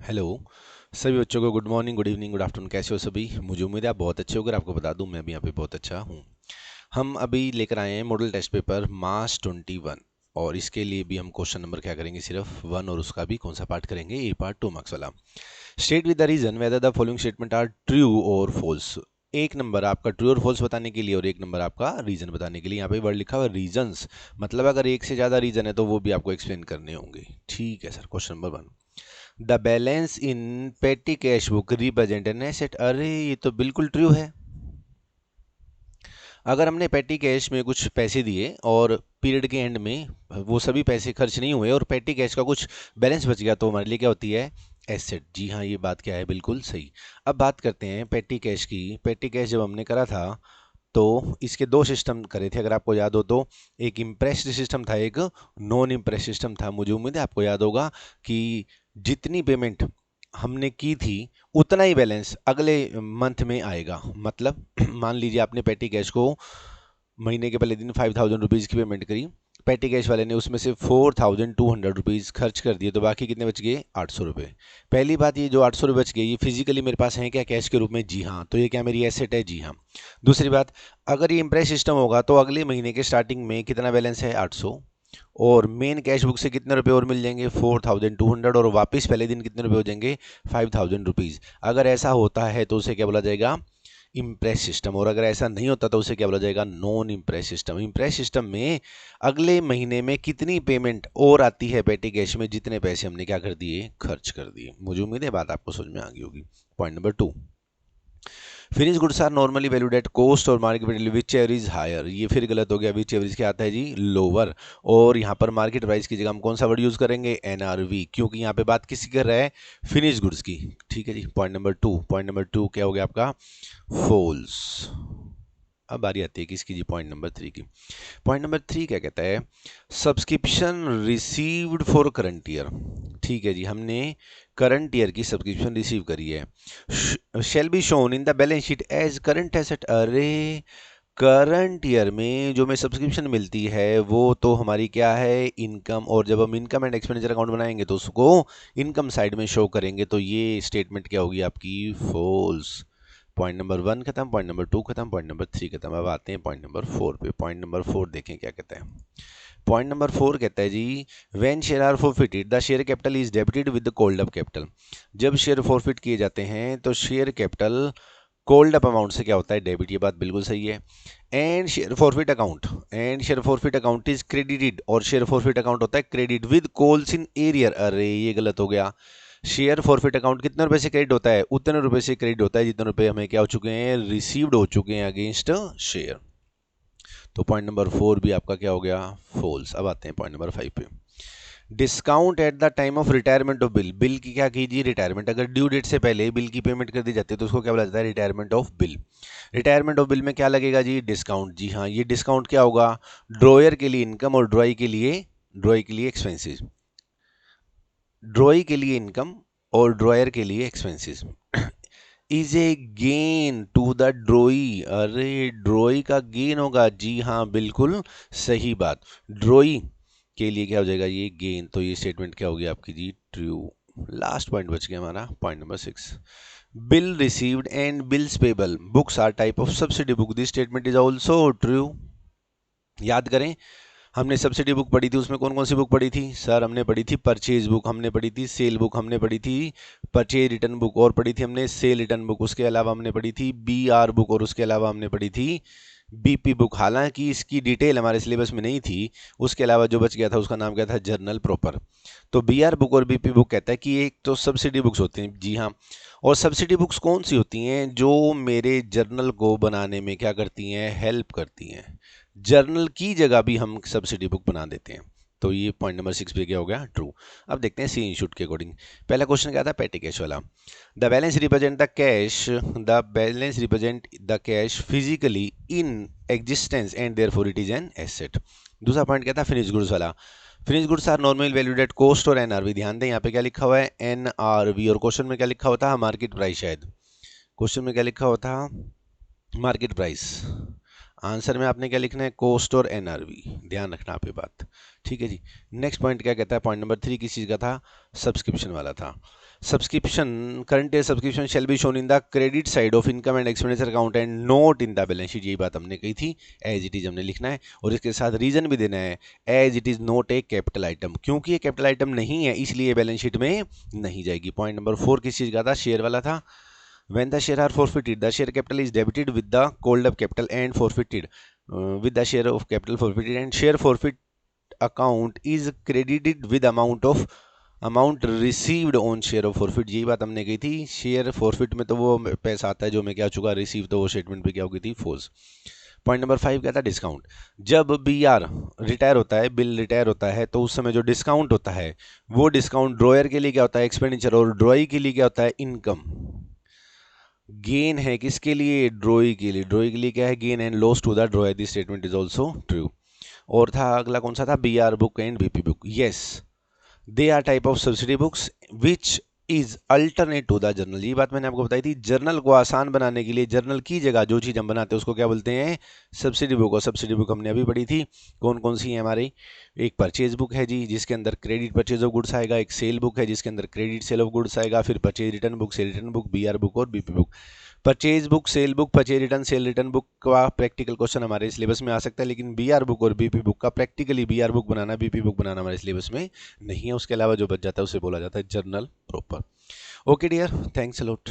Hello सभी बच्चों को good morning, good evening, good afternoon. कैसे हो सभी? मुझे उम्मीद है आप बहुत अच्छे होकर। आपको बता दूं मैं भी यहाँ पे बहुत अच्छा हूँ। हम अभी लेकर आए हैं मॉडल टेस्ट पेपर मार्च 21 और इसके लिए भी हम क्वेश्चन नंबर क्या करेंगे, सिर्फ वन, और उसका भी कौन सा पार्ट करेंगे, ए पार्ट 2 मार्क्स वाला। State with the reason whether the following statement are true और फॉल्स। एक नंबर आपका ट्रू और फॉल्स बताने के लिए और एक नंबर आपका रीजन बताने के लिए। यहाँ पे वर्ड लिखा हुआ है रीजंस, मतलब अगर एक से ज़्यादा रीजन है तो वो भी आपको एक्सप्लेन करने होंगे। ठीक है sir. Question number 1, the balance इन पेटी cash book represent an asset. अरे ये तो बिल्कुल ट्रू है। अगर हमने पेटी कैश में कुछ पैसे दिए और पीरियड के एंड में वो सभी पैसे खर्च नहीं हुए और पेटी कैश का कुछ बैलेंस बच गया तो हमारे लिए क्या होती है? एसेट। जी हाँ, ये बात क्या है, बिल्कुल सही। अब बात करते हैं पेटी कैश की। पेटी कैश जब हमने करा था तो इसके दो सिस्टम करे थे, अगर आपको याद हो तो। एक इम्प्रेस्ड सिस्टम था, एक नॉन इम्प्रेस्ड सिस्टम था। मुझे उम्मीद है आपको याद होगा कि जितनी पेमेंट हमने की थी उतना ही बैलेंस अगले मंथ में आएगा। मतलब मान लीजिए आपने पेटी कैश को महीने के पहले दिन 5,000 रुपीज़ की पेमेंट करी, पेटी कैश वाले ने उसमें से 4,200 रुपीज़ खर्च कर दिए, तो बाकी कितने बच गए? 800 रुपये। पहली बात, ये जो 800 रुपये बच गए ये फिजिकली मेरे पास है क्या कैश के रूप में? जी हाँ। तो ये क्या मेरी एसेट है? जी हाँ। दूसरी बात, अगर ये इम्प्रेस सिस्टम होगा तो अगले महीने के स्टार्टिंग में कितना बैलेंस है? 800, और मेन कैश बुक से कितने रुपए और मिल जाएंगे? 4,200, और वापस पहले दिन कितने रुपए हो जाएंगे? 5,000 रुपीज़। अगर ऐसा होता है तो उसे क्या बोला जाएगा? Impress system. और अगर ऐसा नहीं होता तो उसे क्या बोला जाएगा? Non impress system. Impress system में अगले महीने में कितनी पेमेंट और आती है पेटी कैश में? जितने पैसे हमने क्या कर दिए? खर्च कर दिए। मुझे उम्मीद है बात आपको समझ में आ गई होगी। Point number 2, finish goods are normally valued at cost और market value whichever is higher. ये फिर गलत हो गया। विच एवर क्या आता है जी? लोअर। और यहाँ पर मार्केट प्राइस की जगह हम कौन सा वर्ड यूज करेंगे? एनआरवी, क्योंकि यहाँ पे बात किसी कर रहा है? फिनिश गुड्स की। ठीक है जी। पॉइंट नंबर 2, पॉइंट नंबर 2 क्या हो गया आपका? फॉल्स। अब बारी आती है किसकी जी? पॉइंट नंबर 3 की। पॉइंट नंबर 3 क्या कहता है? Subscription received for current year. ठीक है जी, हमने करंट ईयर की सब्सक्रिप्शन रिसीव करी है। Shall be shown in the balance sheet as current asset. अरे करंट ईयर में जो हमें सब्सक्रिप्शन मिलती है वो तो हमारी क्या है? इनकम। और जब हम इनकम एंड एक्सपेंडिचर अकाउंट बनाएंगे तो उसको इनकम साइड में शो करेंगे। तो ये स्टेटमेंट क्या होगी आपकी? फॉल्स। पॉइंट नंबर 1 खत्म, पॉइंट नंबर 2 खत्म, पॉइंट नंबर 3 खत्म। अब आते हैं पॉइंट नंबर 4 पे। पॉइंट नंबर 4 देखें क्या कहता है। पॉइंट नंबर 4 कहता है जी, when share are forfeited the share capital is debited with the called up capital. जब शेयर फॉरफिट किए जाते हैं तो share capital called up amount से क्या होता है? डेबिट। ये बात बिल्कुल सही है। And share forfeit account is credited, और शेयर फॉरफिट अकाउंट होता है credit with calls in arrear. अरे ये गलत हो गया। शेयर फॉरफिट अकाउंट कितने रुपए से क्रेडिट होता है? उतने रुपए से क्रेडिट होता है जितने रुपए हमें क्या हो चुके हैं? रिसीव्ड हो चुके हैं अगेंस्ट शेयर। तो पॉइंट नंबर 4 भी आपका क्या हो गया? फॉल्स। अब आते हैं पॉइंट नंबर 5 पे। Discount at the time of retirement of bill. Bill की क्या कीजिए? रिटायरमेंट। अगर ड्यू डेट से पहले बिल की पेमेंट कर दी जाती है तो उसको क्या बोला जाता है? Retirement of bill. Retirement of bill में क्या लगेगा जी? डिस्काउंट। जी हाँ, ये डिस्काउंट क्या होगा? ड्रॉयर के लिए इनकम और ड्रॉई के लिए एक्सपेंसेस। ड्रॉई के लिए इनकम और ड्रॉयर के लिए expenses. Is a gain to the drawee. अरे ड्रॉई का गेन होगा। जी हाँ, बिल्कुल सही बात। ड्रॉई के लिए क्या हो जाएगा? ये गेन। तो ये स्टेटमेंट क्या होगी आपकी जी? ट्रू। लास्ट पॉइंट बच गया हमारा, point number 6। Bill received and bills payable books are type of subsidy book. This statement is also true. याद करें, हमने सब्सिडी बुक पढ़ी थी, उसमें कौन कौन सी बुक पढ़ी थी सर? हमने पढ़ी थी परचेज बुक, हमने पढ़ी थी सेल बुक, हमने पढ़ी थी परचेज रिटर्न बुक, और पढ़ी थी हमने सेल रिटर्न बुक। उसके अलावा हमने पढ़ी थी बीआर बुक, और उसके अलावा हमने पढ़ी थी बीपी बुक। हालांकि इसकी डिटेल हमारे सिलेबस में नहीं थी। उसके अलावा जो बच गया था उसका नाम क्या था? Journal proper. तो बीआर बुक और बीपी बुक कहता है कि एक तो सब्सिडी बुक्स होती हैं। जी हाँ। और सब्सिडी बुक्स कौन सी होती हैं? जो मेरे जर्नल को बनाने में क्या करती हैं? हेल्प करती हैं। जर्नल की जगह भी हम सब्सिडी बुक बना देते हैं। तो ये पॉइंट नंबर 6 पे क्या हो गया? ट्रू। अब देखते हैं सी इंस्टीट्यूट के अकॉर्डिंग। पहला क्वेश्चन क्या था? पेटी कैश वाला। The balance represent the cash physically in existence and therefore it is an asset. दूसरा पॉइंट क्या था? फिनिश गुड्स वाला। Finish goods are normal valued at cost और एनआरवी। ध्यान दें यहाँ पे क्या लिखा हुआ है? एनआरवी। और क्वेश्चन में क्या लिखा हुआ था? Market price. शायद क्वेश्चन में क्या लिखा हुआ था? Market price. आंसर में आपने क्या लिखना है? कॉस्ट और एनआरवी। ध्यान रखना आप ये बात। ठीक है जी। नेक्स्ट पॉइंट क्या कहता है? पॉइंट नंबर 3 किस चीज़ का था? सब्सक्रिप्शन वाला था। Subscription, current year subscription shell be shown in the credit side of income and expenditure account and note in the balance sheet. यही बात हमने कही थी, एज इट इज हमने लिखना है और इसके साथ रीजन भी देना है, as it is not a capital item, क्योंकि ये कैपिटल आइटम नहीं है इसलिए बैलेंस शीट में नहीं जाएगी। पॉइंट नंबर 4 किस चीज का था? शेयर वाला था। When the share are forfeited, the share capital is debited with the called up capital and forfeited with the share of capital forfeited, and share forfeit account is credited with amount received on share of forfeit। यही बात हमने कही थी, share forfeit में तो वो पैसा आता है जो मैं क्या चुका रिसीव, तो वो स्टेटमेंट पे क्या हो गई थी? फॉल्स। पॉइंट नंबर 5 क्या था? डिस्काउंट। जब बी आर रिटायर होता है, बिल रिटायर होता है, तो उस समय जो डिस्काउंट होता है वो डिस्काउंट ड्रॉयर के लिए क्या होता है? एक्सपेंडिचर, और ड्रॉई के लिए क्या होता है? इनकम। गेन है किसके लिए? ड्रॉई के लिए। ड्रॉई के लिए क्या है? Gain and loss to the drawer. This statement is also true. और था अगला कौन सा था? B R book and BP book. Yes, they are type of subsidy books which is alternate to the journal. ये बात मैंने आपको बताई थी, जर्नल को आसान बनाने के लिए जर्नल की जगह जो चीज़ हम बनाते हैं उसको क्या बोलते हैं? Subsidy book. और सब्सिडी बुक हमने अभी पढ़ी थी, कौन कौन सी है हमारी? एक परचेज बुक है जी, जिसके अंदर क्रेडिट परचेज ऑफ गुड्स आएगा। एक सेल बुक है जिसके अंदर क्रेडिट सेल ऑफ गुड्स आएगा। फिर purchase return book, sale return book, B R book और BP book. Purchase book, sale book, purchase return, sale return book का प्रैक्टिकल क्वेश्चन हमारे सिलेबस में आ सकता है, लेकिन बी आर बुक और बीपी बुक का प्रैक्टिकली बी आर बुक बनाना, बीपी बुक बनाना हमारे सिलेबस में नहीं है। उसके अलावा जो बच जाता है उसे बोला जाता है journal proper. Okay dear, thanks a lot.